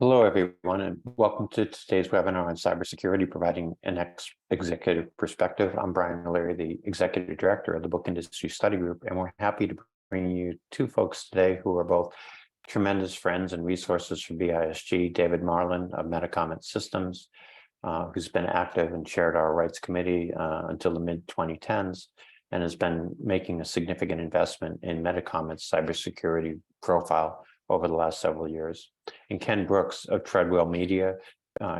Hello, everyone, and welcome to today's webinar on cybersecurity, providing an executive perspective. I'm Brian O'Leary, the Executive Director of the Book Industry Study Group, and we're happy to bring you two folks today who are both tremendous friends and resources for BISG. David Marlin of MetaComic Systems, who's been active and chaired our rights committee until the mid-2010s, and has been making a significant investment in MetaComic's cybersecurity profile over the last several years. And Ken Brooks of Treadwell Media.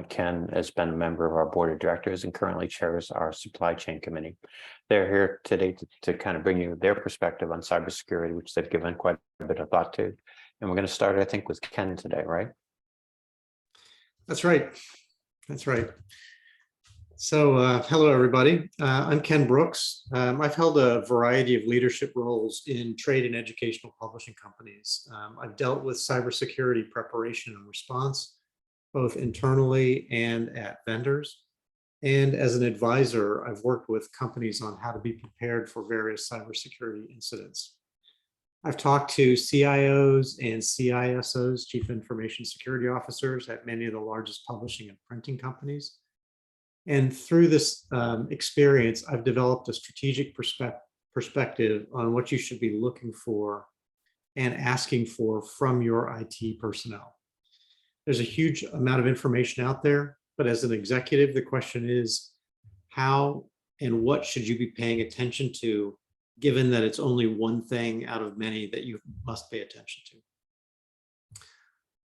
Ken has been a member of our board of directors and currently chairs our supply chain committee. They're here today to kind of bring you their perspective on cybersecurity, which they've given quite a bit of thought to. And we're going to start, I think, with Ken today, right? That's right. That's right. So hello, everybody. I'm Ken Brooks. I've held a variety of leadership roles in trade and educational publishing companies. I've dealt with cybersecurity preparation and response, both internally and at vendors. And as an advisor, I've worked with companies on how to be prepared for various cybersecurity incidents. I've talked to CIOs and CISOs, Chief Information Security Officers, at many of the largest publishing and printing companies. And through this experience, I've developed a strategic perspective on what you should be looking for and asking for from your IT personnel. There's a huge amount of information out there, but as an executive, the question is, how and what should you be paying attention to, given that it's only one thing out of many that you must pay attention to?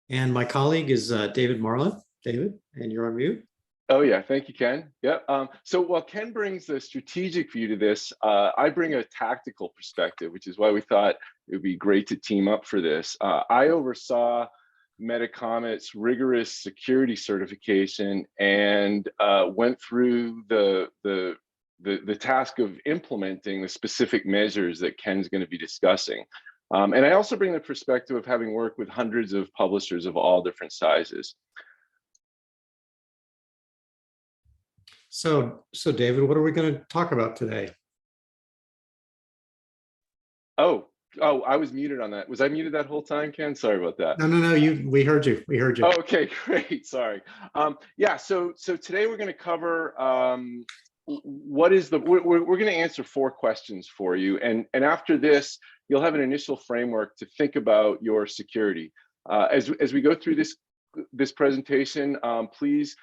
And my colleague is David Marlin. David, and you're on mute. Oh yeah, thank you, Ken. Yep. So while Ken brings the strategic view to this, I bring a tactical perspective, which is why we thought it would be great to team up for this. I oversaw MetaComic's rigorous security certification and went through the task of implementing the specific measures that Ken's going to be discussing. And I also bring the perspective of having worked with hundreds of publishers of all different sizes. So David, what are we going to talk about today? Oh, I was muted on that. Was I muted that whole time, Ken? Sorry about that. No, we heard you. We heard you. Oh, okay, great. Sorry. Yeah. So today we're going to cover what is the. We're going to answer 4 questions for you, and after this, you'll have an initial framework to think about your security. As we go through this presentation, please.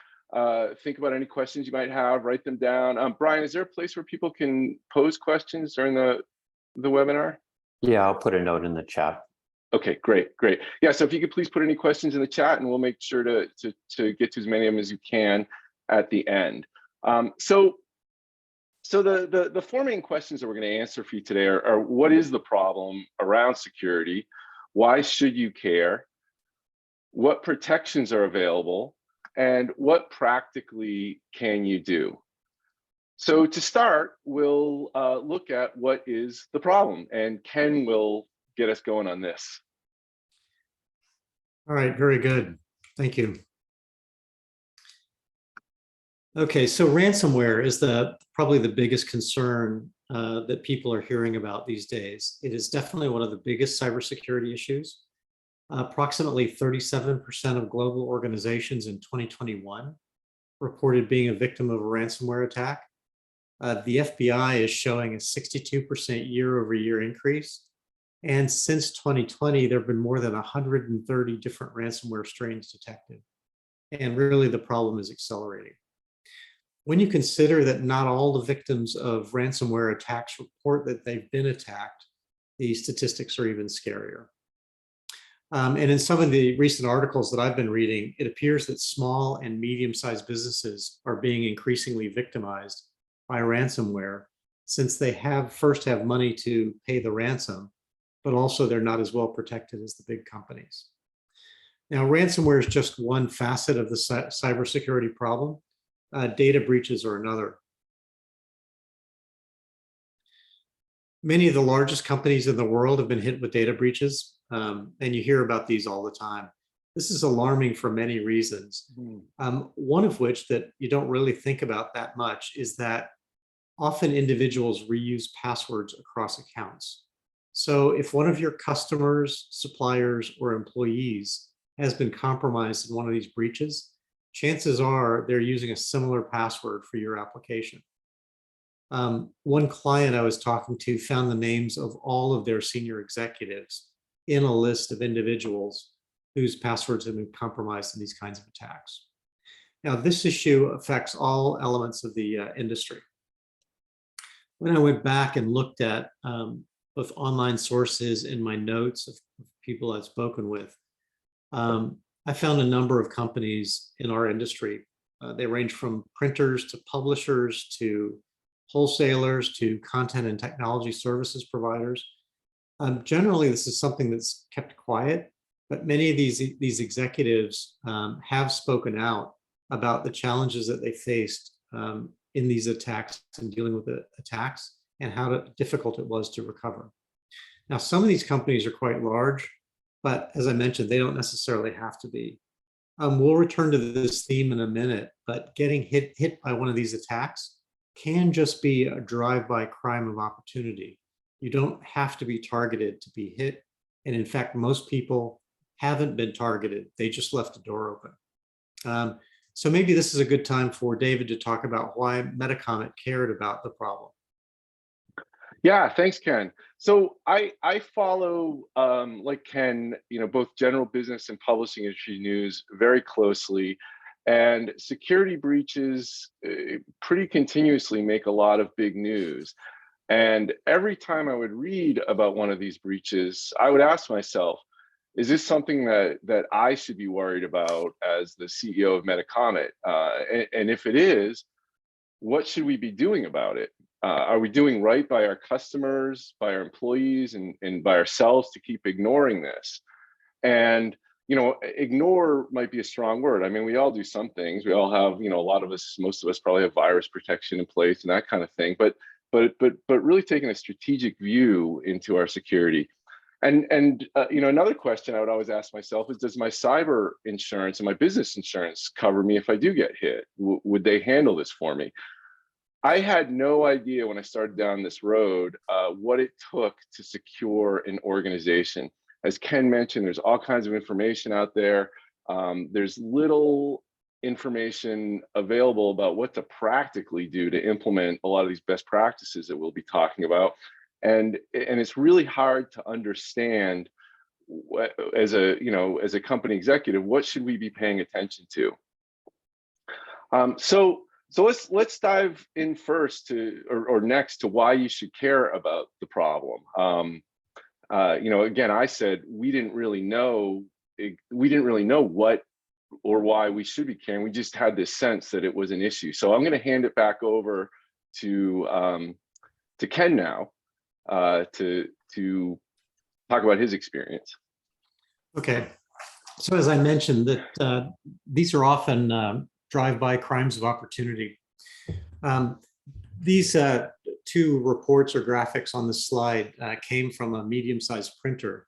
Think about any questions you might have, write them down. Brian, is there a place where people can pose questions during the webinar? Yeah, I'll put a note in the chat. Okay, great. Yeah, so if you could please put any questions in the chat, and we'll make sure to get to as many of them as you can at the end. So the 4 main questions that we're going to answer for you today are what is the problem around security? Why should you care? What protections are available? And what practically can you do? So to start, we'll look at what is the problem, and Ken will get us going on this. All right, very good. Thank you. Okay, so ransomware is probably the biggest concern that people are hearing about these days. It is definitely one of the biggest cybersecurity issues. Approximately 37% of global organizations in 2021 reported being a victim of a ransomware attack. The FBI is showing a 62% year-over-year increase. And since 2020, there have been more than 130 different ransomware strains detected. And really, the problem is accelerating. When you consider that not all the victims of ransomware attacks report that they've been attacked, the statistics are even scarier. And in some of the recent articles that I've been reading, it appears that small and medium-sized businesses are being increasingly victimized by ransomware, since they first have money to pay the ransom, but also they're not as well protected as the big companies. Now, ransomware is just one facet of the cybersecurity problem. Data breaches are another. Many of the largest companies in the world have been hit with data breaches. And you hear about these all the time. This is alarming for many reasons. One of which that you don't really think about that much is that often individuals reuse passwords across accounts. So if one of your customers, suppliers, or employees has been compromised in one of these breaches, chances are they're using a similar password for your application. One client I was talking to found the names of all of their senior executives in a list of individuals whose passwords have been compromised in these kinds of attacks. Now, this issue affects all elements of the industry. When I went back and looked at both online sources and my notes of people I've spoken with, I found a number of companies in our industry. They range from printers to publishers to wholesalers to content and technology services providers. Generally, this is something that's kept quiet, but many of these executives have spoken out about the challenges that they faced in these attacks and dealing with the attacks and how difficult it was to recover. Now, some of these companies are quite large, but as I mentioned, they don't necessarily have to be. We'll return to this theme in a minute, but getting hit by one of these attacks can just be a drive-by crime of opportunity. You don't have to be targeted to be hit. And in fact, most people haven't been targeted. They just left the door open. So maybe this is a good time for David to talk about why MetaComic cared about the problem. Yeah, thanks, Ken. So I follow, like Ken, both general business and publishing industry news very closely, and security breaches pretty continuously make a lot of big news. And every time I would read about one of these breaches, I would ask myself, is this something that I should be worried about as the CEO of MetaComic? And if it is, what should we be doing about it? Are we doing right by our customers, by our employees, and by ourselves to keep ignoring this? And ignore might be a strong word. I mean, we all do some things. We all have, a lot of us, most of us probably have virus protection in place and that kind of thing. But really taking a strategic view into our security. And another question I would always ask myself is, does my cyber insurance and my business insurance cover me if I do get hit? Would they handle this for me? I had no idea when I started down this road what it took to secure an organization. As Ken mentioned, there's all kinds of information out there. There's little information available about what to practically do to implement a lot of these best practices that we'll be talking about. And it's really hard to understand as a company executive, what should we be paying attention to? So let's dive in first or next to why you should care about the problem. Again, I said we didn't really know what or why we should be caring. We just had this sense that it was an issue. So I'm going to hand it back over to Ken now to talk about his experience. Okay, so as I mentioned, that these are often drive-by crimes of opportunity. These two reports or graphics on the slide came from a medium-sized printer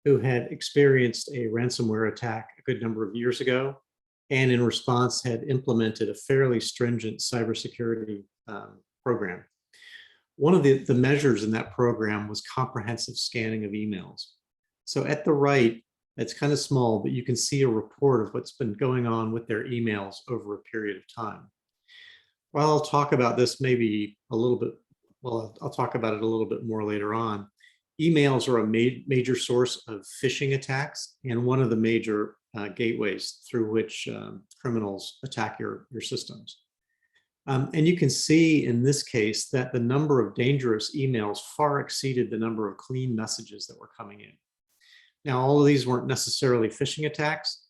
who had experienced a ransomware attack a good number of years ago, and in response had implemented a fairly stringent cybersecurity program. One of the measures in that program was comprehensive scanning of emails. So at the right, it's kind of small, but you can see a report of what's been going on with their emails over a period of time. While I'll talk about this maybe a little bit, well, I'll talk about it a little bit more later on. Emails are a major source of phishing attacks and one of the major gateways through which criminals attack your systems. And you can see in this case that the number of dangerous emails far exceeded the number of clean messages that were coming in. Now, all of these weren't necessarily phishing attacks,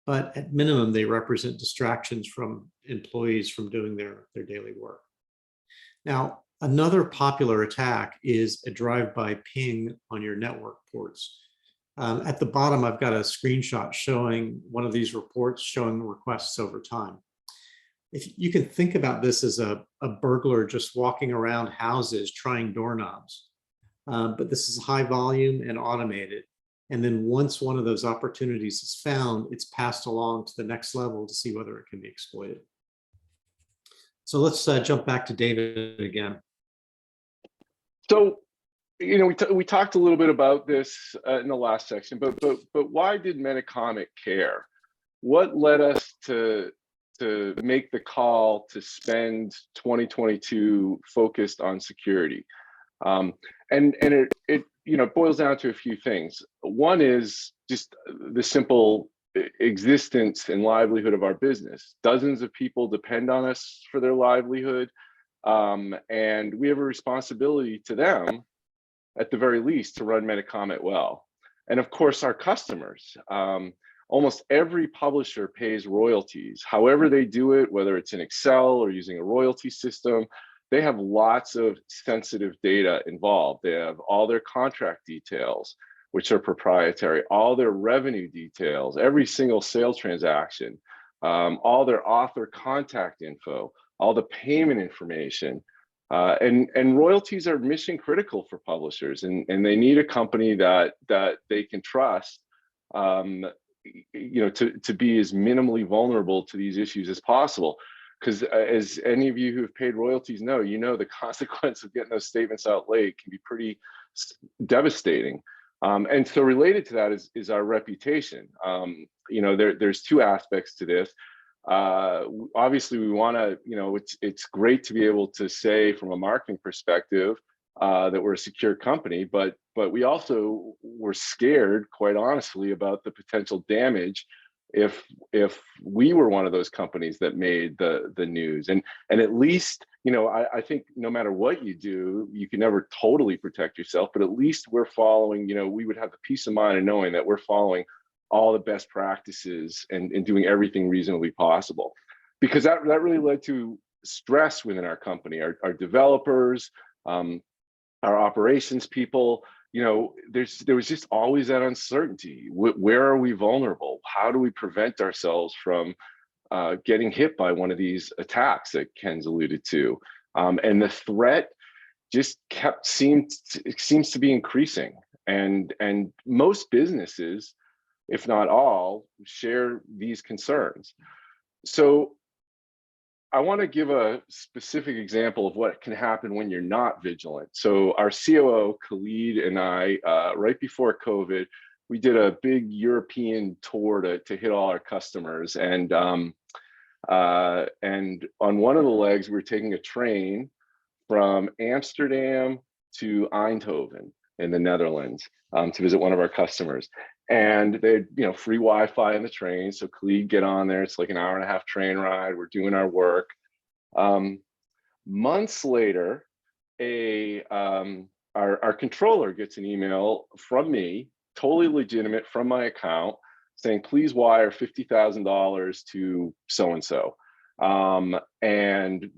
but at minimum, they represent distractions from employees from doing their daily work. Now, another popular attack is a drive-by ping on your network ports. At the bottom, I've got a screenshot showing one of these reports showing requests over time. If you can think about this as a burglar just walking around houses trying doorknobs, but this is high volume and automated. And then once one of those opportunities is found, it's passed along to the next level to see whether it can be exploited. So let's jump back to David again. So we talked a little bit about this in the last section, but why did MetaComic care? What led us to make the call to spend 2022 focused on security? And it boils down to a few things. One is just the simple existence and livelihood of our business. Dozens of people depend on us for their livelihood, and we have a responsibility to them, at the very least, to run MetaComic well. And of course, our customers. Almost every publisher pays royalties. However they do it, whether it's in Excel or using a royalty system, they have lots of sensitive data involved. They have all their contract details, which are proprietary, all their revenue details, every single sales transaction, all their author contact info, all the payment information. And royalties are mission critical for publishers, and they need a company that they can trust, to be as minimally vulnerable to these issues as possible. Because as any of you who have paid royalties know, the consequence of getting those statements out late can be pretty devastating. And so related to that is our reputation. There's two aspects to this. Obviously we want to, it's great to be able to say from a marketing perspective that we're a secure company, but we also were scared, quite honestly, about the potential damage if we were one of those companies that made the news. And at least, I think no matter what you do, you can never totally protect yourself, but at least we're following, we would have the peace of mind of knowing that we're following all the best practices and doing everything reasonably possible. Because that really led to stress within our company, our developers, our operations people. There was just always that uncertainty. Where are we vulnerable? How do we prevent ourselves from getting hit by one of these attacks that Ken's alluded to? And the threat just seems to be increasing. And most businesses, if not all, share these concerns. So I want to give a specific example of what can happen when you're not vigilant. So our COO, Khalid, and I, right before COVID, we did a big European tour to hit all our customers. And on one of the legs, we were taking a train from Amsterdam to Eindhoven in the Netherlands to visit one of our customers. And they had, free Wi-Fi on the train. So Khalid, get on there. It's like an 1.5-hour train ride. We're doing our work. Months later, our controller gets an email from me, totally legitimate, from my account, saying, please wire $50,000 to so-and-so. And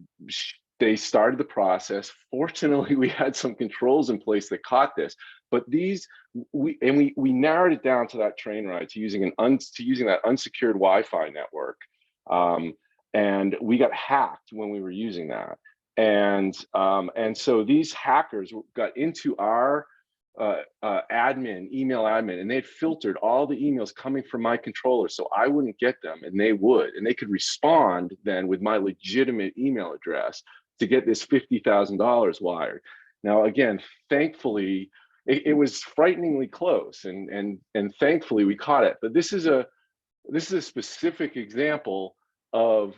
they started the process. Fortunately, we had some controls in place that caught this. But we narrowed it down to that train ride, to using that unsecured Wi-Fi network, and we got hacked when we were using that. And so these hackers got into our email admin, and they had filtered all the emails coming from my controller, so I wouldn't get them, and they would, and they could respond then with my legitimate email address to get this $50,000 wired. Now, again, thankfully, it was frighteningly close, and thankfully we caught it. But this is a specific example of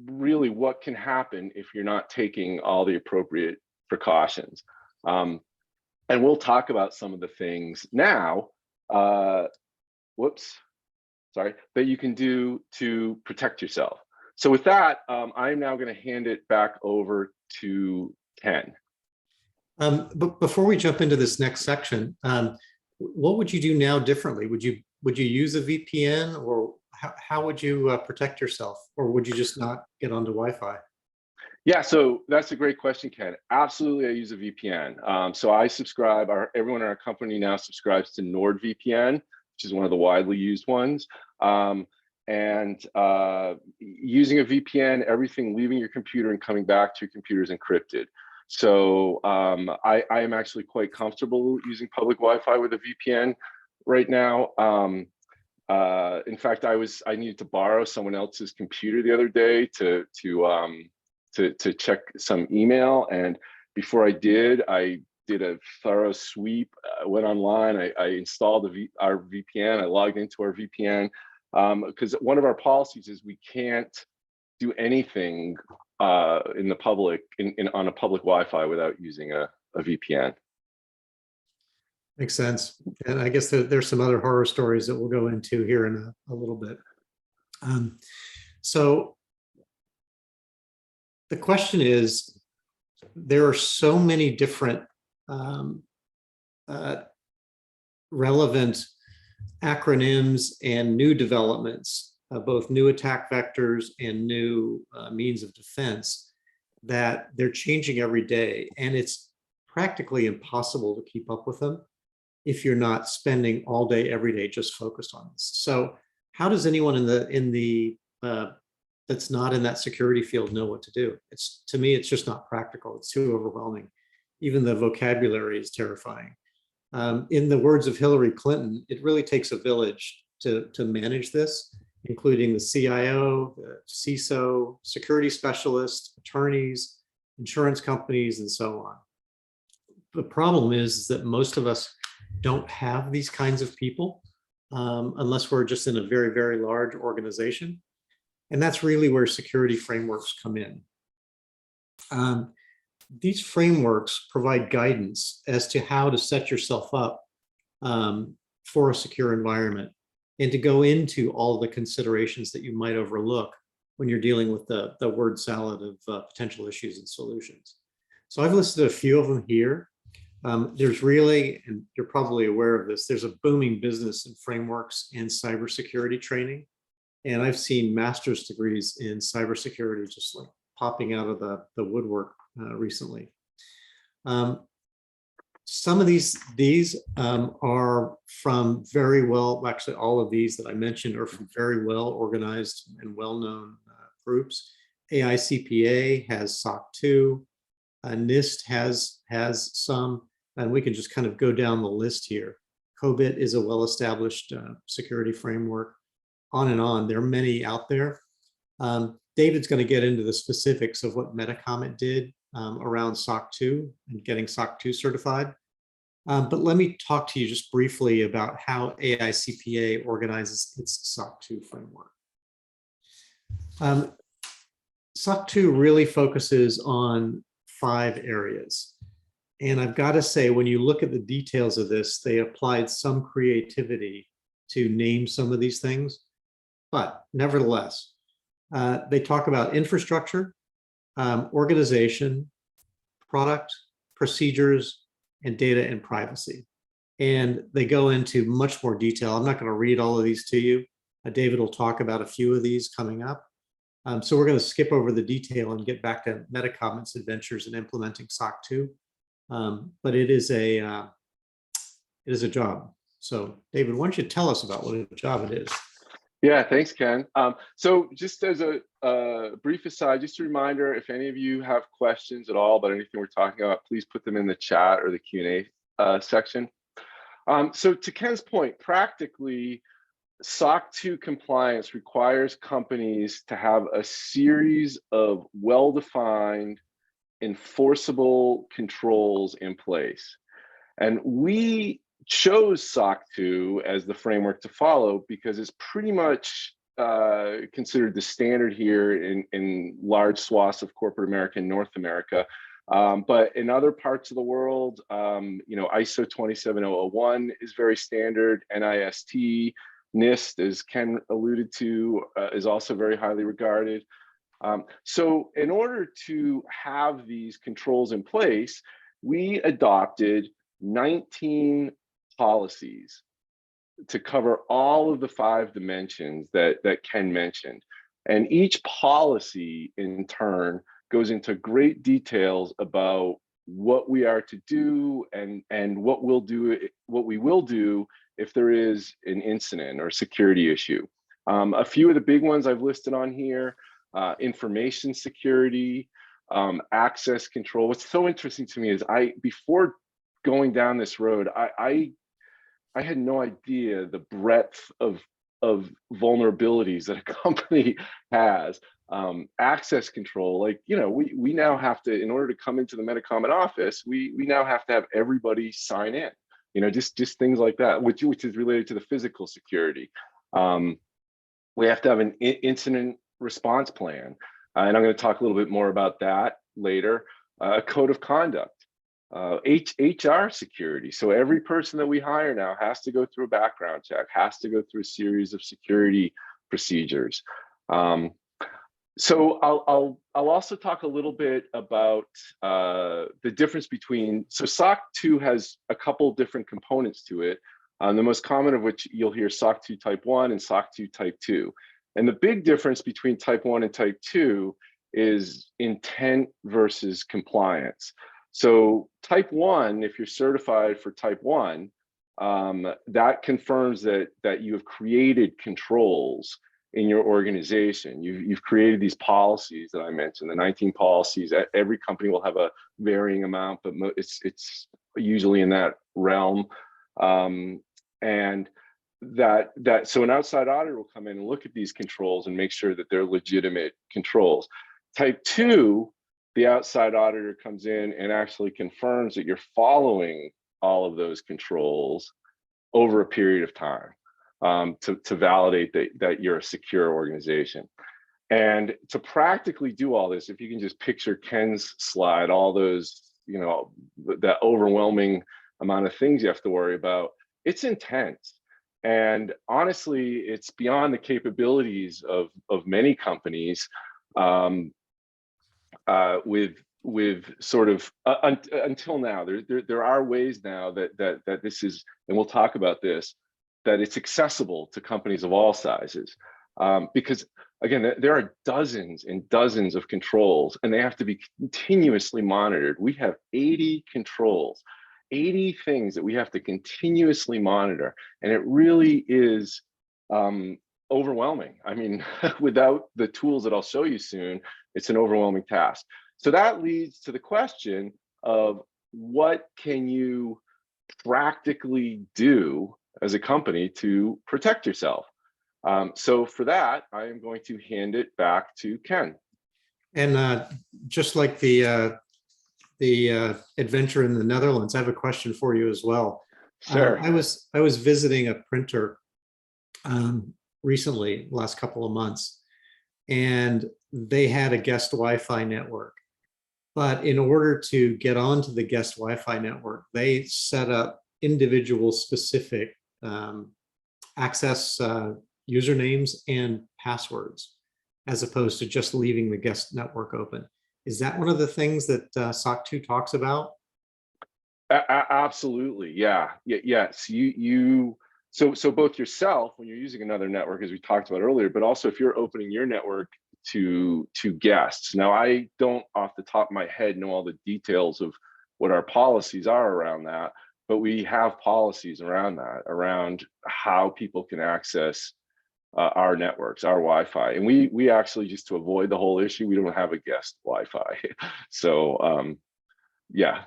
really what can happen if you're not taking all the appropriate precautions. And we'll talk about some of the things now, that you can do to protect yourself. So with that, I'm now going to hand it back over to Ken. But before we jump into this next section, what would you do now differently? Would you use a VPN, or how would you protect yourself, or would you just not get onto Wi-Fi? Yeah, so that's a great question, Ken. Absolutely, I use a VPN. So I subscribe. Everyone in our company now subscribes to NordVPN, which is one of the widely used ones. And using a VPN, everything leaving your computer and coming back to your computer is encrypted. So I am actually quite comfortable using public Wi-Fi with a VPN right now. In fact, I needed to borrow someone else's computer the other day to check some email, and before I did, I did a thorough sweep, went online, I installed our VPN, I logged into our VPN, because one of our policies is we can't do anything in the public, on a public Wi-Fi without using a VPN. Makes sense. And I guess there's some other horror stories that we'll go into here in a little bit. So the question is, there are so many different relevant acronyms and new developments, both new attack vectors and new means of defense, that they're changing every day. And it's practically impossible to keep up with them if you're not spending all day, every day, just focused on this. So how does anyone that's not in that security field know what to do? To me, it's just not practical. It's too overwhelming. Even the vocabulary is terrifying. In the words of Hillary Clinton, it really takes a village to manage this, including the CIO, the CISO, security specialists, attorneys, insurance companies, and so on. The problem is that most of us don't have these kinds of people unless we're just in a very, very large organization. And that's really where security frameworks come in. These frameworks provide guidance as to how to set yourself up for a secure environment and to go into all the considerations that you might overlook when you're dealing with the word salad of potential issues and solutions. So I've listed a few of them here. There's really, and you're probably aware of this, there's a booming business in frameworks and cybersecurity training. And I've seen master's degrees in cybersecurity just like popping out of the woodwork recently. Some of these are from very well, actually all of these that I mentioned are from very well organized and well-known groups. AICPA has SOC 2, NIST has some, and we can just kind of go down the list here. COBIT is a well-established security framework, on and on. There are many out there. David's going to get into the specifics of what MetaComic did around SOC 2 and getting SOC 2 certified. But let me talk to you just briefly about how AICPA organizes its SOC 2 framework. SOC 2 really focuses on 5 areas. And I've got to say, when you look at the details of this, they applied some creativity to name some of these things. But nevertheless, they talk about infrastructure, organization, product, procedures, and data and privacy. And they go into much more detail. I'm not going to read all of these to you. David will talk about a few of these coming up. So we're going to skip over the detail and get back to MetaComic's adventures in implementing SOC 2. But it is a job. So David, why don't you tell us about what a job it is? Yeah, thanks, Ken. So just as a brief aside, just a reminder, if any of you have questions at all about anything we're talking about, please put them in the chat or the Q&A section. So to Ken's point, practically, SOC 2 compliance requires companies to have a series of well-defined, enforceable controls in place. And we chose SOC 2 as the framework to follow because it's pretty much considered the standard here in large swaths of corporate America and North America. But in other parts of the world, ISO 27001 is very standard. NIST, NIST, as Ken alluded to, is also very highly regarded. So in order to have these controls in place, we adopted 19 policies to cover all of the 5 dimensions that Ken mentioned. And each policy in turn goes into great details about what we are to do and what we will do if there is an incident or security issue. A few of the big ones I've listed on here: information security, access control. What's so interesting to me is before going down this road, I had no idea the breadth of vulnerabilities that a company has. access control. Like, we now have to, in order to come into the MetaComic office, we now have to have everybody sign in. Just things like that, which is related to the physical security. We have to have an incident response plan, and I'm going to talk a little bit more about that later. A code of conduct. HR security. So every person that we hire now has to go through a background check, has to go through a series of security procedures. So I'll also talk a little bit about the difference between, so SOC 2 has a couple different components to it. The most common of which you'll hear SOC 2 Type 1 and SOC 2 Type 2. And the big difference between Type 1 and Type 2 is intent versus compliance. So Type 1, if you're certified for Type 1, that confirms that you have created controls in your organization. You've created these policies that I mentioned, the 19 policies. Every company will have a varying amount, but it's usually in that realm. And so an outside auditor will come in and look at these controls and make sure that they're legitimate controls. Type 2, the outside auditor comes in and actually confirms that you're following all of those controls over a period of time, to validate that you're a secure organization. And to practically do all this, if you can just picture Ken's slide, all those, that overwhelming amount of things you have to worry about, it's intense. And honestly, it's beyond the capabilities of many companies, with sort of until now. There are ways now that this is, and we'll talk about this, that it's accessible to companies of all sizes, because again, there are dozens and dozens of controls, and they have to be continuously monitored. We have 80 controls, 80 things that we have to continuously monitor, and it really is overwhelming. I mean, without the tools that I'll show you soon, it's an overwhelming task. So that leads to the question of, what can you practically do as a company to protect yourself? So for that, I am going to hand it back to Ken. And just like the adventure in the Netherlands, I have a question for you as well. Sure. I was visiting a printer recently, last couple of months, and they had a guest Wi-Fi network. But in order to get onto the guest Wi-Fi network, they set up individual specific access usernames and passwords, as opposed to just leaving the guest network open. Is that one of the things that SOC 2 talks about? Absolutely, yeah. Yes, so both yourself, when you're using another network, as we talked about earlier, but also if you're opening your network to guests. Now, I don't off the top of my head know all the details of what our policies are around that, but we have policies around that, around how people can access our networks, our Wi-Fi. And we actually, just to avoid the whole issue, we don't have a guest Wi-Fi. So yeah.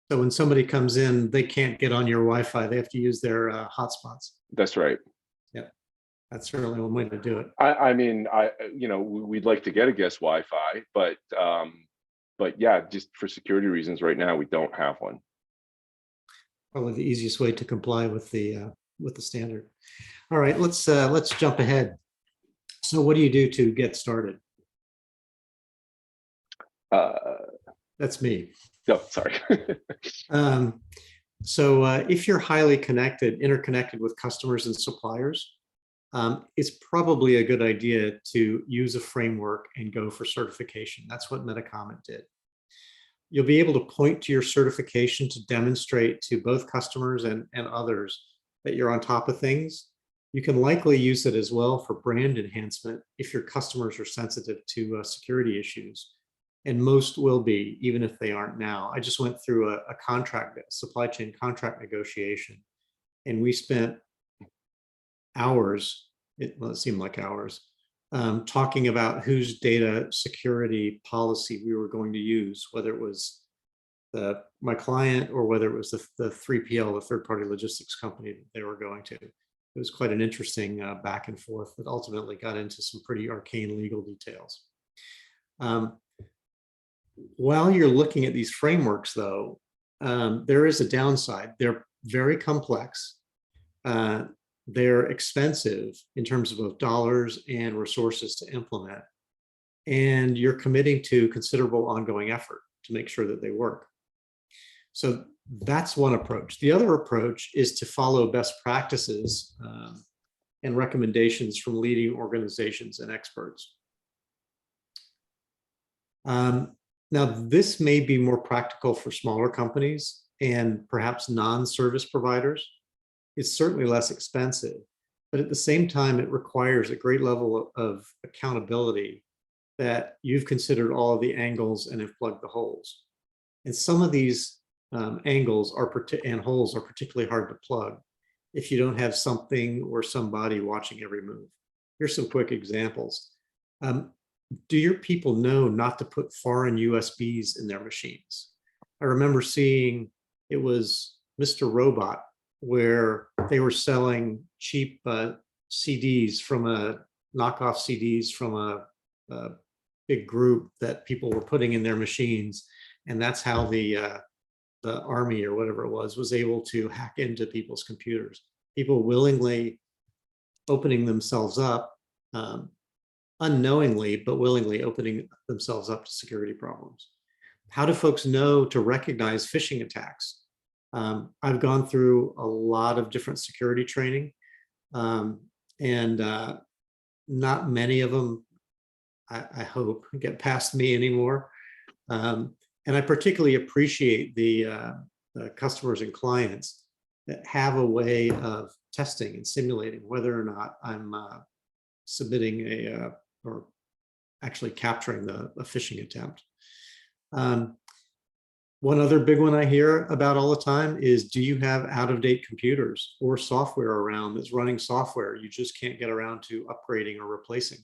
So when somebody comes in, they can't get on your Wi-Fi. They have to use their hotspots. That's right. Yeah, that's certainly one way to do it. I mean, we'd like to get a guest Wi-Fi, but yeah, just for security reasons, right now we don't have one. Probably the easiest way to comply with the standard. All right, let's jump ahead. So what do you do to get started? That's me. No, sorry. So if you're highly interconnected with customers and suppliers, it's probably a good idea to use a framework and go for certification. That's what MetaComic did. You'll be able to point to your certification to demonstrate to both customers and others that you're on top of things. You can likely use it as well for brand enhancement if your customers are sensitive to security issues. And most will be, even if they aren't now. I just went through a supply chain contract negotiation, and we spent hours, it seemed like hours, talking about whose data security policy we were going to use, whether it was my client or whether it was the 3PL, the third-party logistics company that they were going to. it was quite an interesting back and forth that ultimately got into some pretty arcane legal details. While you're looking at these frameworks, though, there is a downside. They're very complex. They're expensive in terms of both dollars and resources to implement. And you're committing to considerable ongoing effort to make sure that they work. So that's one approach. The other approach is to follow best practices and recommendations from leading organizations and experts. Now, this may be more practical for smaller companies and perhaps non-service providers. It's certainly less expensive, but at the same time, it requires a great level of accountability that you've considered all of the angles and have plugged the holes. And some of these angles and holes are particularly hard to plug if you don't have something or somebody watching every move. Here's some quick examples. Do your people know not to put foreign USBs in their machines? I remember seeing, it was Mr. Robot, where they were selling cheap CDs from knockoff CDs from a big group that people were putting in their machines. And that's how the army or whatever it was able to hack into people's computers. People willingly opening themselves up, unknowingly, but willingly opening themselves up to security problems. How do folks know to recognize phishing attacks? I've gone through a lot of different security training, and not many of them, I hope, get past me anymore. And I particularly appreciate the customers and clients that have a way of testing and simulating whether or not I'm submitting or actually capturing a phishing attempt. One other big one I hear about all the time is, do you have out-of-date computers or software around that's running software you just can't get around to upgrading or replacing?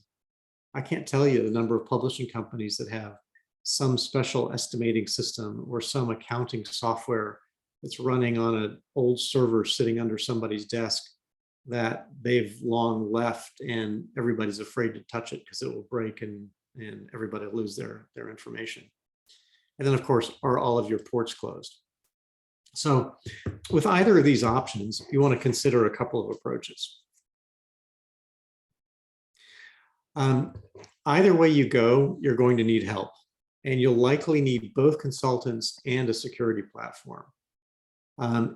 I can't tell you the number of publishing companies that have some special estimating system or some accounting software that's running on an old server sitting under somebody's desk that they've long left, and everybody's afraid to touch it because it will break and everybody will lose their information. And then, of course, are all of your ports closed? So with either of these options, you want to consider a couple of approaches. Either way you go, you're going to need help, and you'll likely need both consultants and a security platform.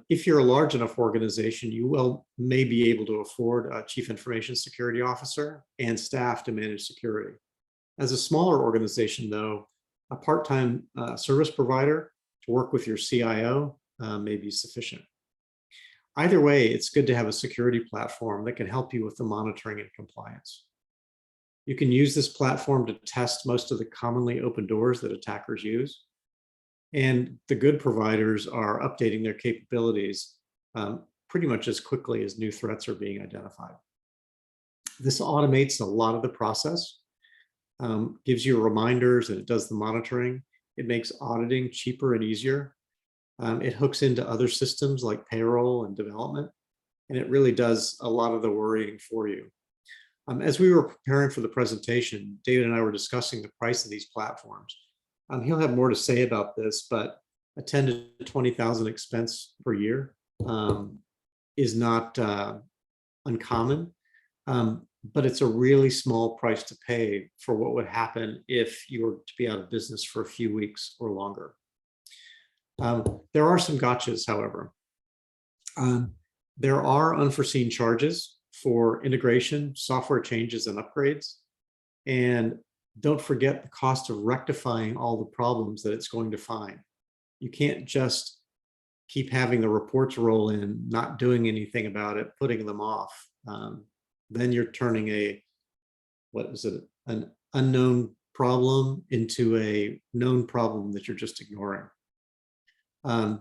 If you're a large enough organization, you may be able to afford a chief information security officer and staff to manage security. As a smaller organization, though, a part-time service provider to work with your CIO may be sufficient. Either way, it's good to have a security platform that can help you with the monitoring and compliance. You can use this platform to test most of the commonly open doors that attackers use. And the good providers are updating their capabilities pretty much as quickly as new threats are being identified. This automates a lot of the process, gives you reminders, and it does the monitoring. It makes auditing cheaper and easier. It hooks into other systems like payroll and development, and it really does a lot of the worrying for you. As we were preparing for the presentation, David and I were discussing the price of these platforms. He'll have more to say about this, but a 10 to 20,000 expense per year is not uncommon, but it's a really small price to pay for what would happen if you were to be out of business for a few weeks or longer. There are some gotchas, however. There are unforeseen charges for integration, software changes, and upgrades. And don't forget the cost of rectifying all the problems that it's going to find. You can't just keep having the reports roll in, not doing anything about it, putting them off. Then you're turning an unknown problem into a known problem that you're just ignoring. I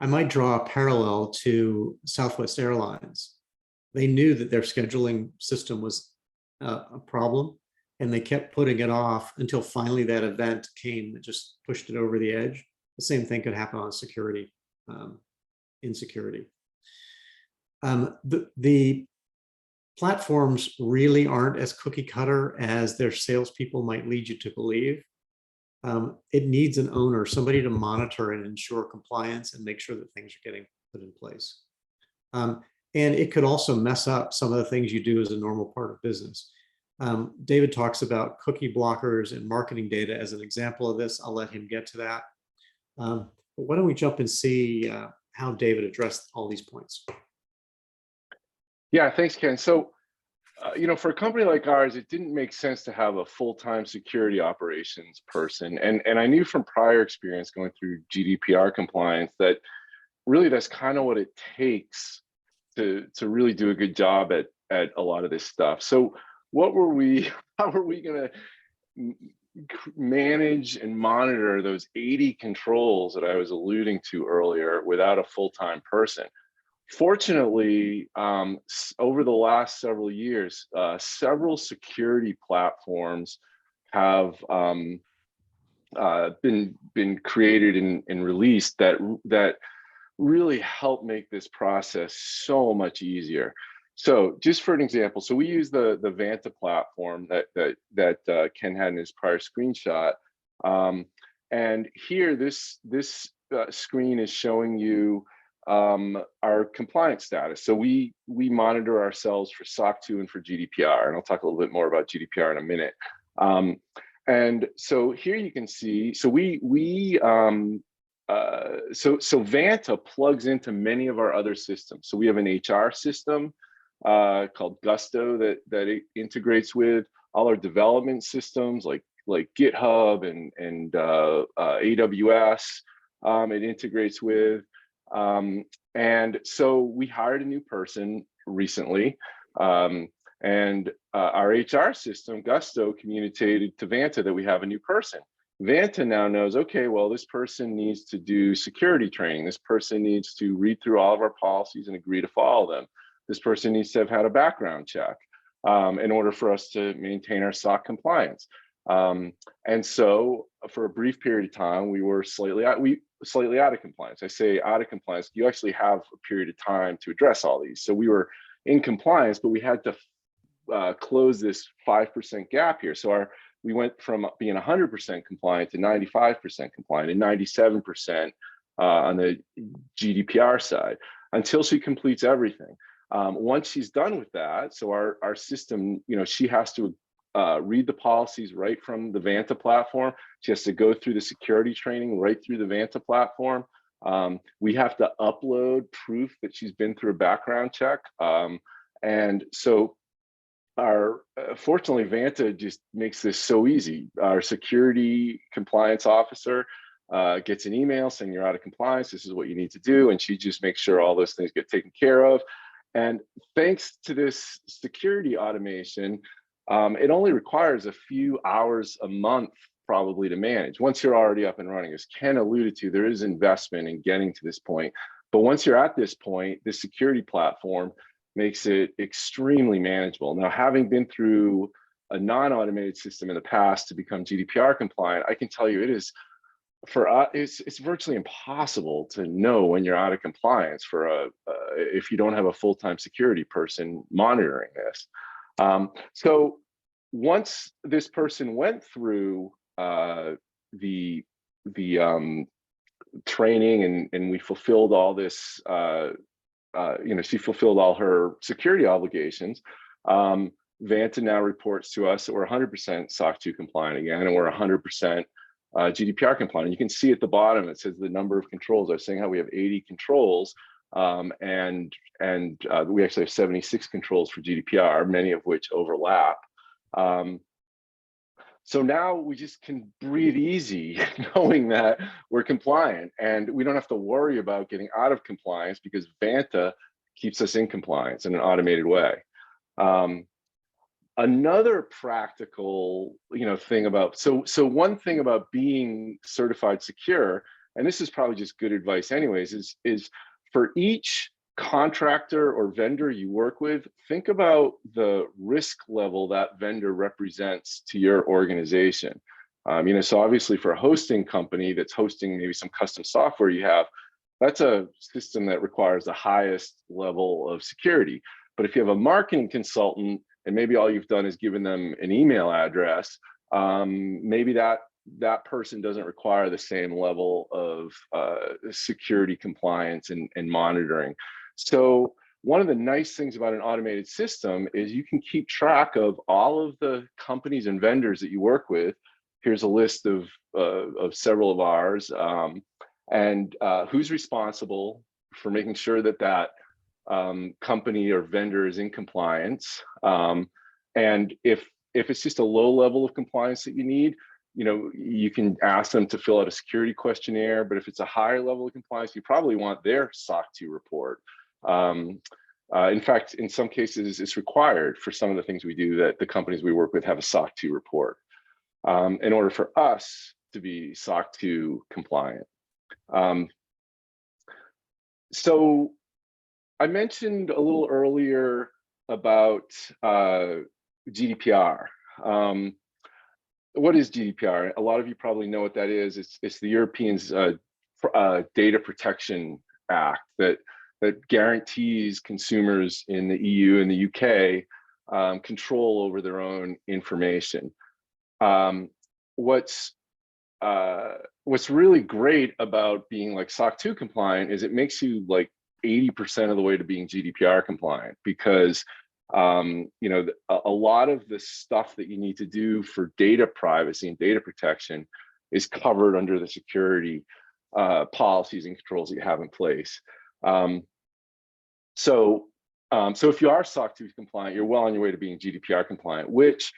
might draw a parallel to Southwest Airlines. They knew that their scheduling system was a problem, and they kept putting it off until finally that event came that just pushed it over the edge. The same thing could happen on security, in security. The platforms really aren't as cookie cutter as their salespeople might lead you to believe. It needs an owner, somebody to monitor and ensure compliance and make sure that things are getting put in place. And it could also mess up some of the things you do as a normal part of business. David talks about cookie blockers and marketing data as an example of this. I'll let him get to that. But why don't we jump and see how David addressed all these points? Yeah, thanks, Ken. So, for a company like ours, it didn't make sense to have a full-time security operations person. And I knew from prior experience going through GDPR compliance that really that's kind of what it takes to really do a good job at a lot of this stuff. So how were we going to manage and monitor those 80 controls that I was alluding to earlier without a full-time person? Fortunately, over the last several years, several security platforms have been created and released that really help make this process so much easier. So, just for an example, so we use the Vanta platform that Ken had in his prior screenshot, and here this screen is showing you our compliance status. So we monitor ourselves for SOC 2 and for GDPR, and I'll talk a little bit more about GDPR in a minute. And so here you can see, so so Vanta plugs into many of our other systems. So we have an HR system called Gusto that it integrates with all our development systems like GitHub and AWS. It integrates with. And so we hired a new person recently, and our HR system, Gusto, communicated to Vanta that we have a new person. Vanta now knows, okay, well, this person needs to do security training. This person needs to read through all of our policies and agree to follow them. This person needs to have had a background check in order for us to maintain our SOC compliance. And so for a brief period of time, we were slightly out of compliance. I say out of compliance, you actually have a period of time to address all these. So we were in compliance, but we had to close this 5% gap here. So we went from being 100% compliant to 95% compliant and 97% on the GDPR side until she completes everything. Once she's done with that, so our system, she has to read the policies right from the Vanta platform. She has to go through the security training right through the Vanta platform. We have to upload proof that she's been through a background check. And so fortunately, Vanta just makes this so easy. Our security compliance officer gets an email saying you're out of compliance, this is what you need to do. And she just makes sure all those things get taken care of. And thanks to this security automation, it only requires a few hours a month probably to manage. Once you're already up and running, as Ken alluded to, there is investment in getting to this point. But once you're at this point, the security platform makes it extremely manageable. Now, having been through a non-automated system in the past to become GDPR compliant, I can tell you it is, for us, it's virtually impossible to know when you're out of compliance if you don't have a full-time security person monitoring this. So once this person went through the training and we fulfilled all this, she fulfilled all her security obligations, Vanta now reports to us that we're 100% SOC 2 compliant again, and we're 100% GDPR compliant. And you can see at the bottom, it says the number of controls. I was saying how we have 80 controls, and we actually have 76 controls for GDPR, many of which overlap. So now we just can breathe easy knowing that we're compliant, and we don't have to worry about getting out of compliance because Vanta keeps us in compliance in an automated way. Another practical, thing about, so one thing about being certified secure, and this is probably just good advice anyways, is for each contractor or vendor you work with, think about the risk level that vendor represents to your organization. So obviously for a hosting company that's hosting maybe some custom software you have, that's a system that requires the highest level of security. But if you have a marketing consultant and maybe all you've done is given them an email address, maybe that person doesn't require the same level of security compliance and monitoring. So one of the nice things about an automated system is you can keep track of all of the companies and vendors that you work with. Here's a list of several of ours, and who's responsible for making sure that that company or vendor is in compliance. And if it's just a low level of compliance that you need, you can ask them to fill out a security questionnaire. But if it's a higher level of compliance, you probably want their SOC 2 report. In fact, in some cases, it's required for some of the things we do that the companies we work with have a SOC 2 report in order for us to be SOC 2 compliant. So I mentioned a little earlier about GDPR. What is GDPR? A lot of you probably know what that is. It's the Europeans' Data Protection Act that guarantees consumers in the EU and the UK control over their own information. What's really great about being like SOC 2 compliant is it makes you like 80% of the way to being GDPR compliant, because a lot of the stuff that you need to do for data privacy and data protection is covered under the security policies and controls that you have in place. So if you are SOC 2 compliant, you're well on your way to being GDPR compliant, which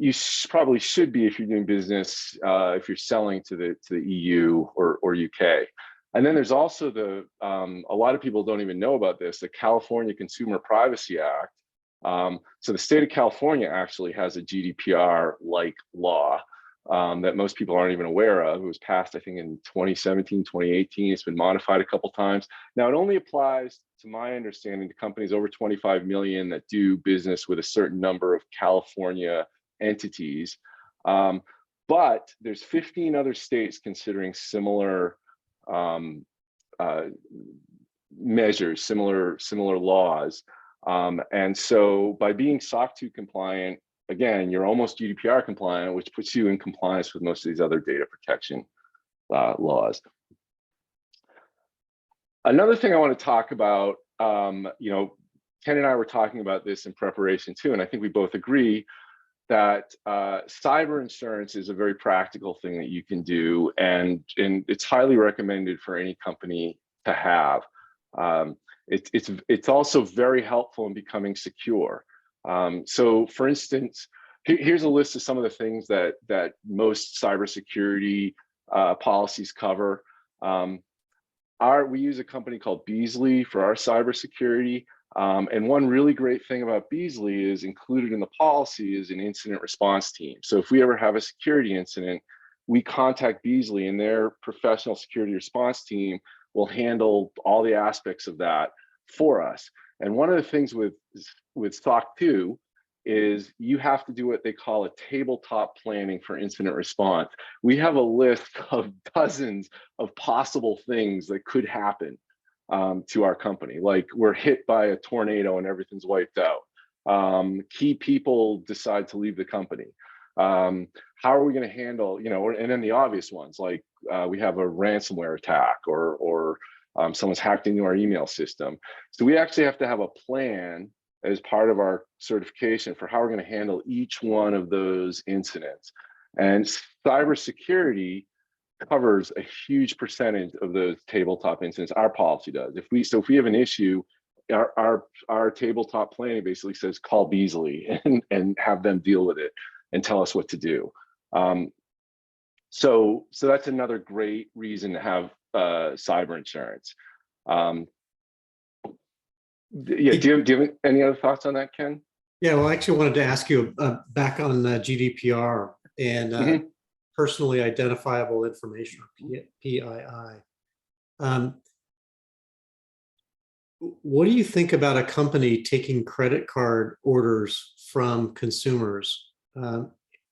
you probably should be if you're doing business, if you're selling to the EU or UK. And then there's also a lot of people don't even know about this, the California Consumer Privacy Act. So the state of California actually has a GDPR-like law that most people aren't even aware of. It was passed, I think, in 2017, 2018. It's been modified a couple times. Now, it only applies, to my understanding, to companies over 25 million that do business with a certain number of California entities. But there's 15 other states considering similar measures, similar laws. And so by being SOC 2 compliant, again, you're almost GDPR compliant, which puts you in compliance with most of these other data protection laws. Another thing I want to talk about, Ken and I were talking about this in preparation too, and I think we both agree that cyber insurance is a very practical thing that you can do, and it's highly recommended for any company to have. It's also very helpful in becoming secure. So for instance, here's a list of some of the things that most cybersecurity policies cover. We use a company called Beasley for our cybersecurity. And one really great thing about Beasley is included in the policy is an incident response team. So if we ever have a security incident, we contact Beasley and their professional security response team will handle all the aspects of that for us. And one of the things with SOC 2 is you have to do what they call a tabletop planning for incident response. We have a list of dozens of possible things that could happen to our company. Like we're hit by a tornado and everything's wiped out. Key people decide to leave the company. How are we going to handle, and then the obvious ones, like we have a ransomware attack or someone's hacked into our email system. So we actually have to have a plan as part of our certification for how we're going to handle each one of those incidents. And cybersecurity covers a huge percentage of those tabletop incidents. Our policy does. If we have an issue, our tabletop planning basically says call Beasley and have them deal with it and tell us what to do. So that's another great reason to have cyber insurance. Yeah, do you have any other thoughts on that, Ken? Yeah, well, I actually wanted to ask you back on GDPR and personally identifiable information, PII. What do you think about a company taking credit card orders from consumers?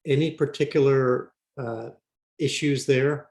Any particular issues there?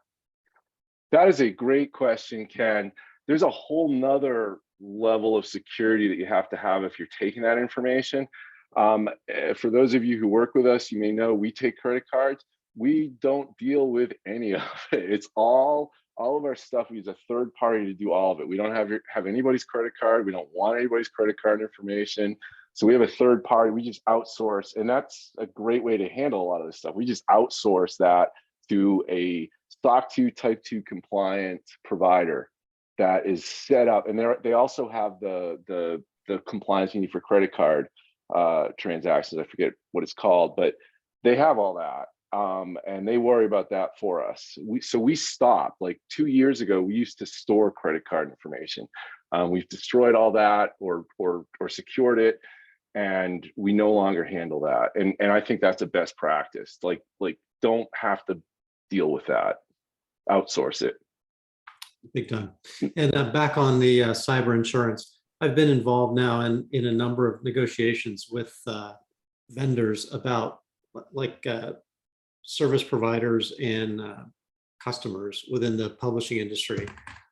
That is a great question, Ken. there's a whole nother level of security that you have to have if you're taking that information. For those of you who work with us, you may know we take credit cards. We don't deal with any of it. It's all of our stuff. We use a third party to do all of it. We don't have anybody's credit card. We don't want anybody's credit card information. So we have a third party. We just outsource, and that's a great way to handle a lot of this stuff. We just outsource that to a SOC 2 Type 2 compliant provider that is set up, and they also have the compliance you need for credit card transactions. I forget what it's called, but they have all that. And they worry about that for us. So we stopped like 2 years ago. We used to store credit card information. We've destroyed all that or secured it, and we no longer handle that. And I think that's a best practice. Like don't have to deal with that. Outsource it. Big time. And back on the cyber insurance, I've been involved now in a number of negotiations with vendors about service providers and customers within the publishing industry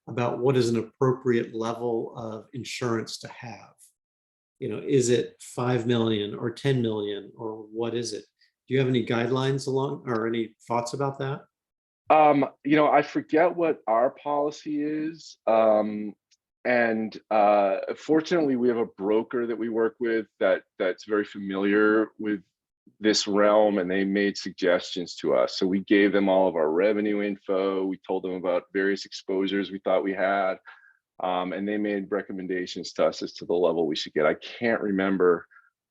about what is an appropriate level of insurance to have. Is it 5 million or 10 million, or what is it? Do you have any guidelines along or any thoughts about that? I forget what our policy is. And fortunately, we have a broker that we work with that's very familiar with this realm, and they made suggestions to us. So we gave them all of our revenue info. We told them about various exposures we thought we had, and they made recommendations to us as to the level we should get. I can't remember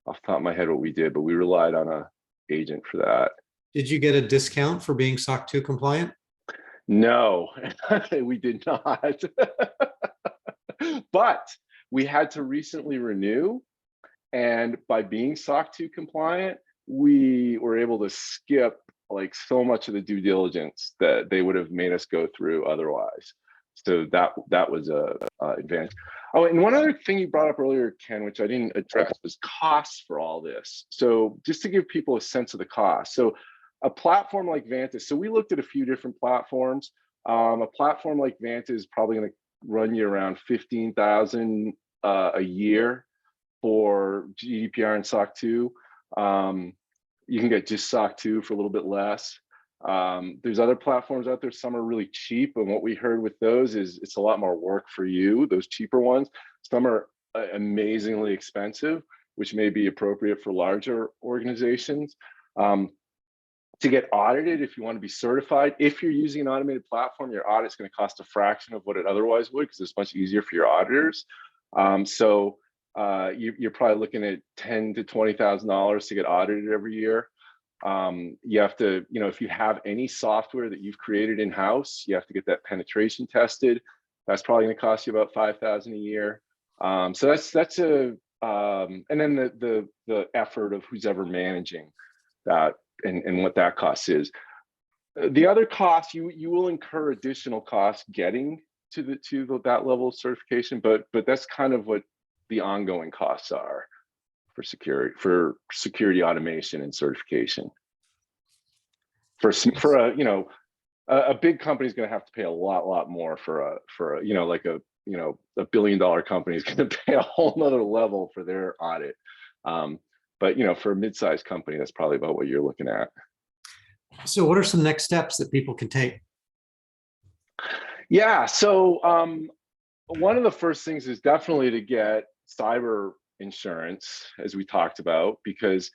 off the top of my head what we did, but we relied on an agent for that. Did you get a discount for being SOC 2 compliant? No, we did not. But we had to recently renew, and by being SOC 2 compliant, we were able to skip like so much of the due diligence that they would have made us go through otherwise. So that was a advantage. Oh, and one other thing you brought up earlier, Ken, which I didn't address, was costs for all this. So just to give people a sense of the cost. So a platform like Vantage, so we looked at a few different platforms. A platform like Vantage is probably going to run you around $15,000 a year for GDPR and SOC 2. You can get just SOC 2 for a little bit less. There's other platforms out there. Some are really cheap, and what we heard with those is it's a lot more work for you, those cheaper ones. Some are amazingly expensive, which may be appropriate for larger organizations. To get audited, if you want to be certified, if you're using an automated platform, your audit's going to cost a fraction of what it otherwise would, because it's much easier for your auditors. So you're probably looking at $10,000 to $20,000 to get audited every year. You have to, if you have any software that you've created in-house, you have to get that penetration tested. That's probably going to cost you about $5,000 a year. So that's a and then the effort of who's ever managing that and what that cost is. The other costs, you will incur additional costs getting to that level of certification, but that's kind of what the ongoing costs are for security automation and certification. For a big company is going to have to pay a lot more for a $1 billion company is going to pay a whole nother level for their audit. But for a mid-sized company, that's probably about what you're looking at. So what are some next steps that people can take? Yeah, so one of the first things is definitely to get cyber insurance, as we talked about, because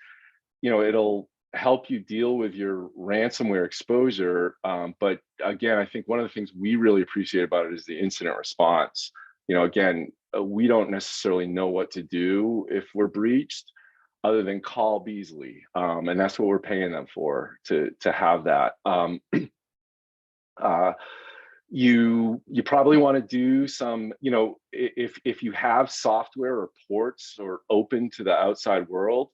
it'll help you deal with your ransomware exposure. But again, I think one of the things we really appreciate about it is the incident response. Again, we don't necessarily know what to do if we're breached, other than call Beasley, and that's what we're paying them for, to have that. You probably want to do some, if you have software or ports or open to the outside world,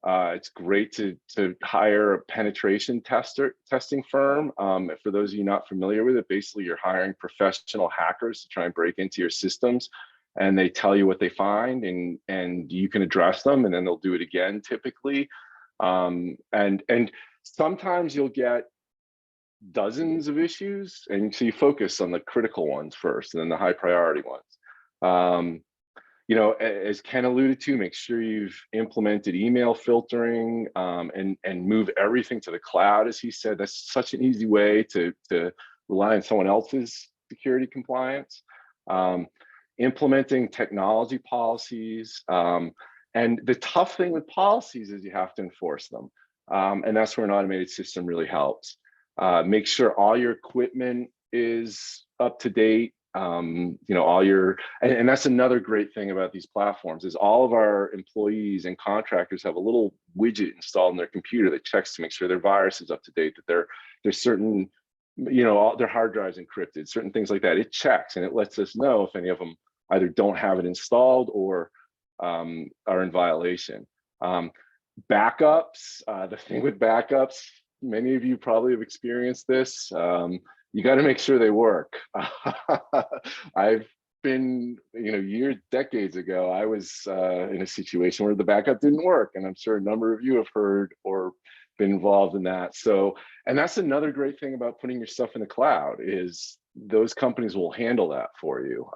it's great to hire a penetration testing firm. For those of you not familiar with it, basically you're hiring professional hackers to try and break into your systems, and they tell you what they find, and you can address them, and then they'll do it again typically. And sometimes you'll get dozens of issues, and so you focus on the critical ones first, and then the high priority ones. You know, as Ken alluded to, make sure you've implemented email filtering, and move everything to the cloud, as he said. That's such an easy way to rely on someone else's security compliance. Implementing technology policies. And the tough thing with policies is you have to enforce them. And that's where an automated system really helps. Make sure all your equipment is up to date. You know, all your, and that's another great thing about these platforms is all of our employees and contractors have a little widget installed in their computer that checks to make sure their virus is up to date, that there's certain, you know, all their hard drives encrypted, certain things like that. It checks and it lets us know if any of them either don't have it installed or are in violation. Backups, the thing with backups, many of you probably have experienced this. You got to make sure they work. I've been, you know, decades ago, I was in a situation where the backup didn't work, and I'm sure a number of you have heard or been involved in that. So, and that's another great thing about putting your stuff in the cloud is those companies will handle that for you.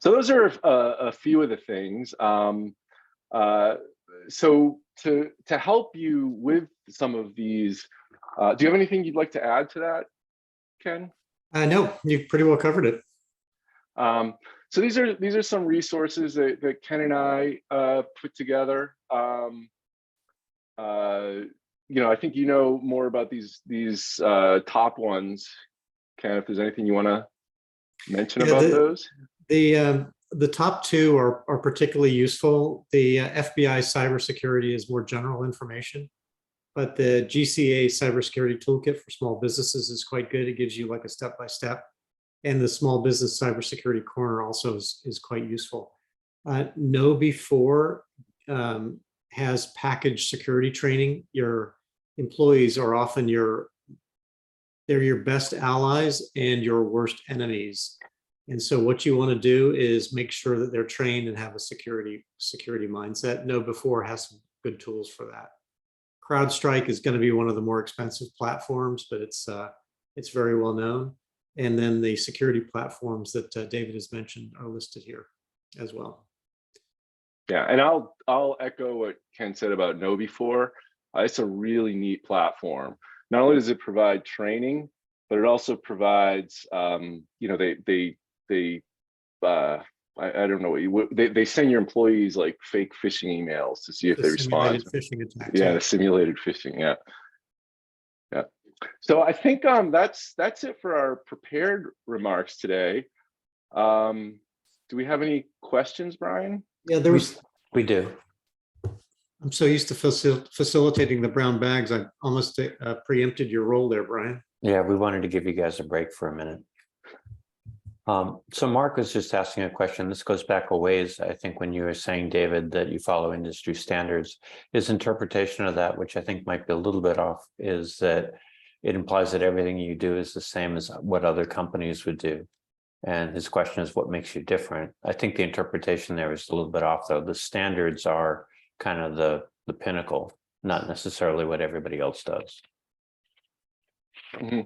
So those are a few of the things. So to help you with some of these, do you have anything you'd like to add to that, Ken? No, you pretty well covered it. So these are some resources that Ken and I put together. You know, I think you know more about these top ones. Ken, if there's anything you want to mention about those. The top two are particularly useful. The FBI cybersecurity is more general information, but the GCA cybersecurity toolkit for small businesses is quite good. It gives you like a step-by-step, and the small business cybersecurity corner also is quite useful. KnowBe4 has packaged security training. Your employees are often they're your best allies and your worst enemies. And so what you want to do is make sure that they're trained and have a security mindset. KnowBe4 has some good tools for that. CrowdStrike is going to be one of the more expensive platforms, but it's very well known. And then the security platforms that David has mentioned are listed here as well. Yeah, and I'll echo what Ken said about KnowBe4. It's a really neat platform. Not only does it provide training, but it also provides, you know, I don't know, they send your employees like fake phishing emails to see if they respond. Phishing attacks. Yeah, the simulated phishing. Yeah, yeah. So I think that's it for our prepared remarks today. Do we have any questions, Brian? Yeah, there was. We do. I'm so used to facilitating the brown bags, I almost preempted your role there, Brian. Yeah, we wanted to give you guys a break for a minute. So Mark was just asking a question. This goes back a ways, I think, when you were saying, David, that you follow industry standards. His interpretation of that, which I think might be a little bit off, is that it implies that everything you do is the same as what other companies would do. And his question is, what makes you different? I think the interpretation there is a little bit off, though. The standards are kind of the pinnacle, not necessarily what everybody else does. Mm-hmm.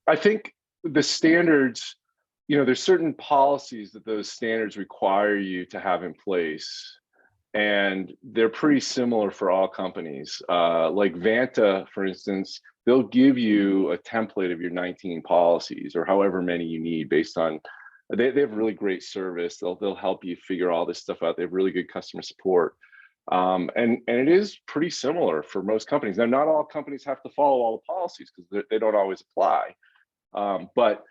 I think the standards, you know, there's certain policies that those standards require you to have in place, and they're pretty similar for all companies. Like Vanta, for instance, they'll give you a template of your 19 policies or however many you need based on, they have really great service. They'll help you figure all this stuff out. They have really good customer support. And it is pretty similar for most companies. Now, not all companies have to follow all the policies because they don't always apply. But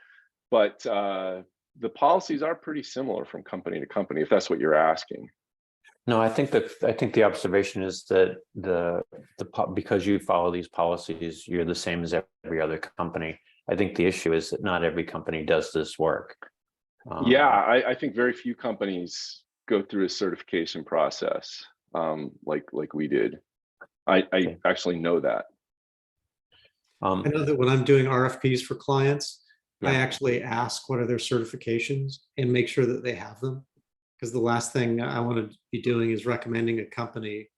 the policies are pretty similar from company to company, if that's what you're asking. No, I think the observation is that because you follow these policies, you're the same as every other company. I think the issue is that not every company does this work. Yeah, I think very few companies go through a certification process like we did. I actually know that. I know that when I'm doing RFPs for clients, Yeah. I actually ask what are their certifications and make sure that they have them. Because the last thing I want to be doing is recommending a company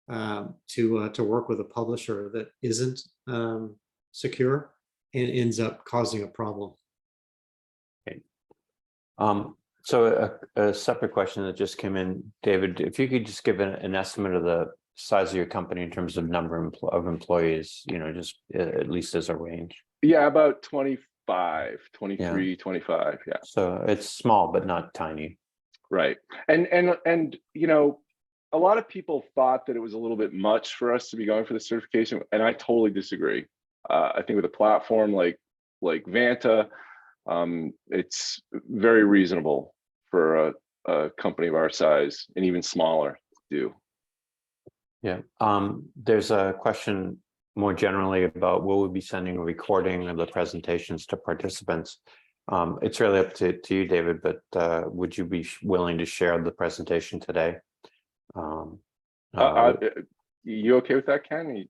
to work with a publisher that isn't secure and ends up causing a problem. Okay. So a separate question that just came in, David, if you could just give an estimate of the size of your company in terms of number of employees, just at least as a range. Yeah, about 25, 23, 25. Yeah. So it's small, but not tiny. Right. And a lot of people thought that it was a little bit much for us to be going for the certification, and I totally disagree. I think with a platform like Vanta, it's very reasonable for a company of our size and even smaller to do. Yeah. There's a question more generally about will we be sending a recording of the presentations to participants? It's really up to you, David, but would you be willing to share the presentation today? You okay with that, Ken?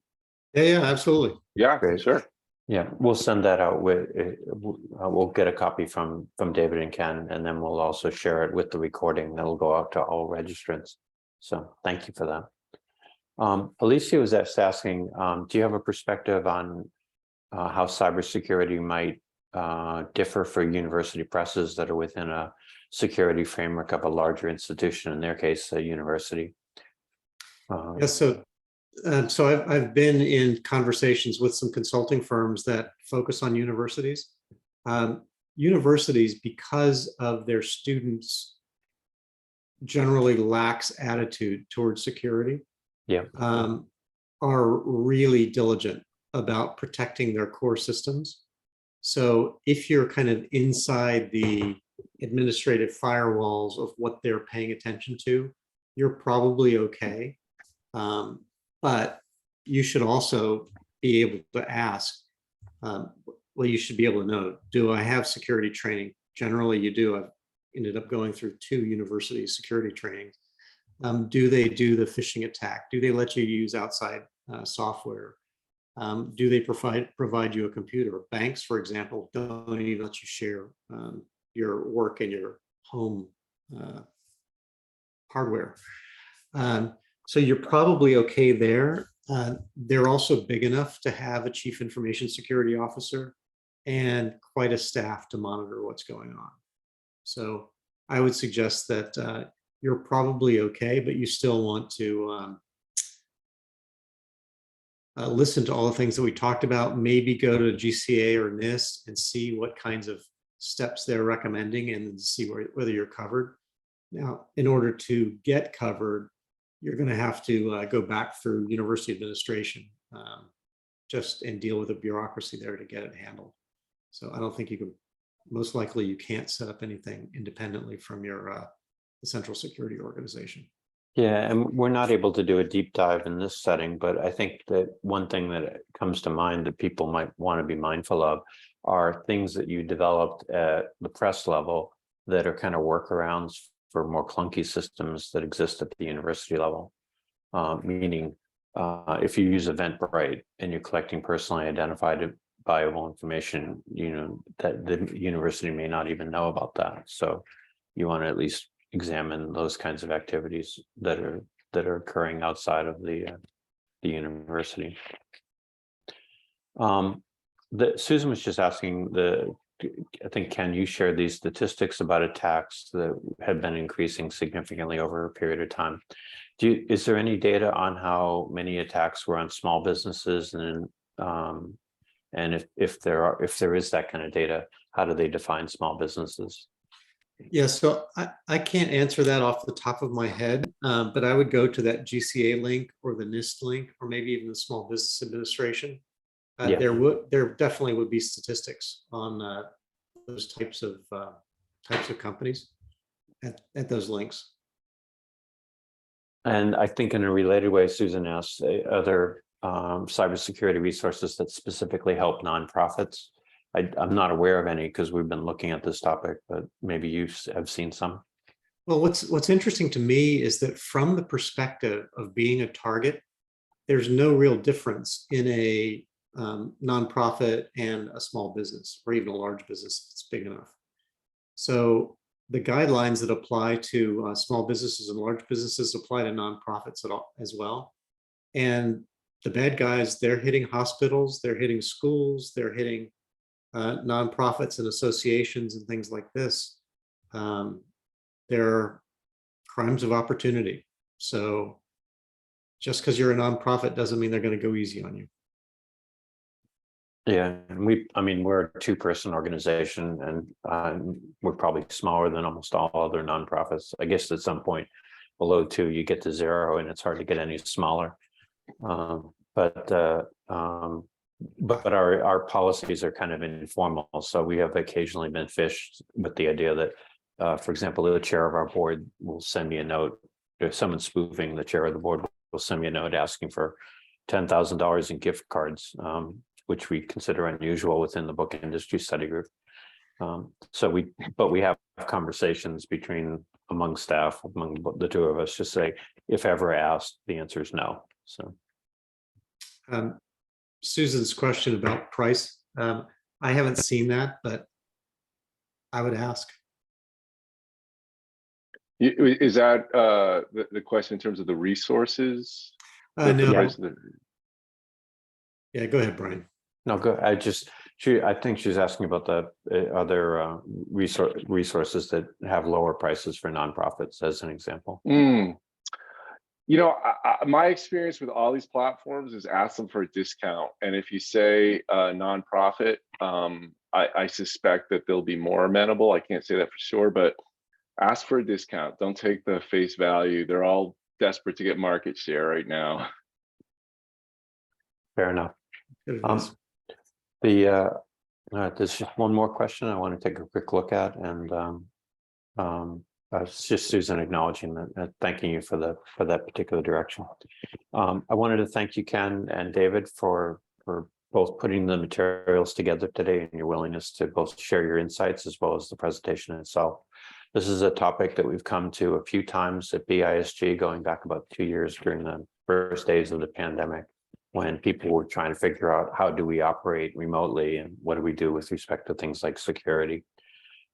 Yeah, absolutely. Yeah, Great. sure. Yeah, we'll send that out with, we'll get a copy from David and Ken, and then we'll also share it with the recording that'll go out to all registrants. So thank you for that. Alicia was just asking, do you have a perspective on how cybersecurity might differ for university presses that are within a security framework of a larger institution, in their case, a university? Yes, so I've been in conversations with some consulting firms that focus on universities. Universities, because of their students' generally lax attitude towards security, are really diligent about protecting their core systems. So if you're kind of inside the administrative firewalls of what they're paying attention to, you're probably okay. But you should also be able to ask, well, you should be able to know, do I have security training? Generally, you do. I've ended up going through 2 university security trainings. Do they do the phishing attack? Do they let you use outside software? Do they provide you a computer? Banks, for example, don't even let you share your work and your home hardware. So you're probably okay there. They're also big enough to have a chief information security officer and quite a staff to monitor what's going on. So I would suggest that you're probably okay, but you still want to listen to all the things that we talked about, maybe go to GCA or NIST and see what kinds of steps they're recommending and see whether you're covered. Now, in order to get covered, you're going to have to go back through university administration and deal with the bureaucracy there to get it handled. So I don't think you can, most likely you can't set up anything independently from your central security organization. Yeah, and we're not able to do a deep dive in this setting, but I think that one thing that comes to mind that people might want to be mindful of are things that you developed at the press level that are kind of workarounds for more clunky systems that exist at the university level. Meaning, if you use Eventbrite and you're collecting personally identifiable information, that the university may not even know about that. So you want to at least examine those kinds of activities that are occurring outside of the university. Susan was just asking I think, Ken, you shared these statistics about attacks that have been increasing significantly over a period of time. Is there any data on how many attacks were on small businesses, and if there is that kind of data, how do they define small businesses? Yeah, so I can't answer that off the top of my head, but I would go to that GCA link or the NIST link, or maybe even the Small Business Administration. There definitely would be statistics on those types of companies at those links. And I think in a related way, Susan asked, other cybersecurity resources that specifically help nonprofits. I'm not aware of any because we've been looking at this topic, but maybe you have seen some. Well, what's interesting to me is that from the perspective of being a target, there's no real difference in a nonprofit and a small business, or even a large business if it's big enough. So the guidelines that apply to small businesses and large businesses apply to nonprofits as well. And the bad guys, they're hitting hospitals, they're hitting schools, they're hitting nonprofits and associations and things like this. They're crimes of opportunity. So just because you're a nonprofit doesn't mean they're going to go easy on you. Yeah, and I mean, we're a two-person organization, and we're probably smaller than almost all other nonprofits. I guess at some point below two, you get to zero, and it's hard to get any smaller. But our policies are kind of informal, so we have occasionally been fished with the idea that, for example, the chair of our board will send me a note. If someone's spoofing, the chair of the board will send me a note asking for $10,000 in gift cards, which we consider unusual within the book industry study group. But we have conversations among staff, among the two of us, to say, if ever asked, the answer is no. So Susan's question about price, I haven't seen that, but I would ask. Is that the question in terms of the resources? No. Yeah, go ahead, Brian. No, go. I think she's asking about the other resources that have lower prices for nonprofits, as an example. You know, my experience with all these platforms is ask them for a discount, and if you say nonprofit, I suspect that they'll be more amenable. I can't say that for sure, but ask for a discount. Don't take the face value. They're all desperate to get market share right now. Fair enough. There's just one more question I want to take a quick look at, and it's just Susan acknowledging that, thanking you for that particular direction. I wanted to thank you, Ken and David, for both putting the materials together today and your willingness to both share your insights as well as the presentation itself. This is a topic that we've come to a few times at BISG, going back about 2 years during the first days of the pandemic, when people were trying to figure out how do we operate remotely and what do we do with respect to things like security.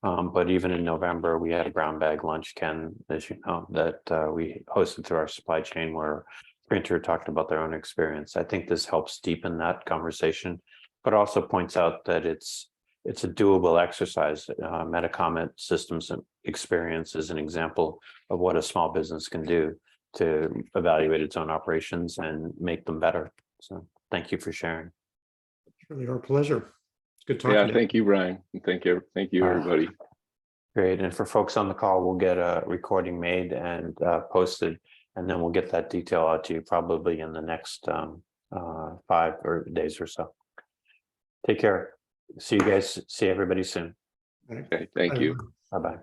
But even in November, we had a brown bag lunch, Ken, as you know, that we hosted through our supply chain, where Printer talked about their own experience. I think this helps deepen that conversation, but also points out that it's a doable exercise. MetaComic systems experience is an example of what a small business can do to evaluate its own operations and make them better. So thank you for sharing. It's really our pleasure. It's good talking to you. Thank you, Brian. And thank you, everybody. Great. And for folks on the call, we'll get a recording made and posted, and then we'll get that detail out to you probably in the next 5 days or so. Take care. See you guys. See everybody soon. Okay, thank you. Bye-bye.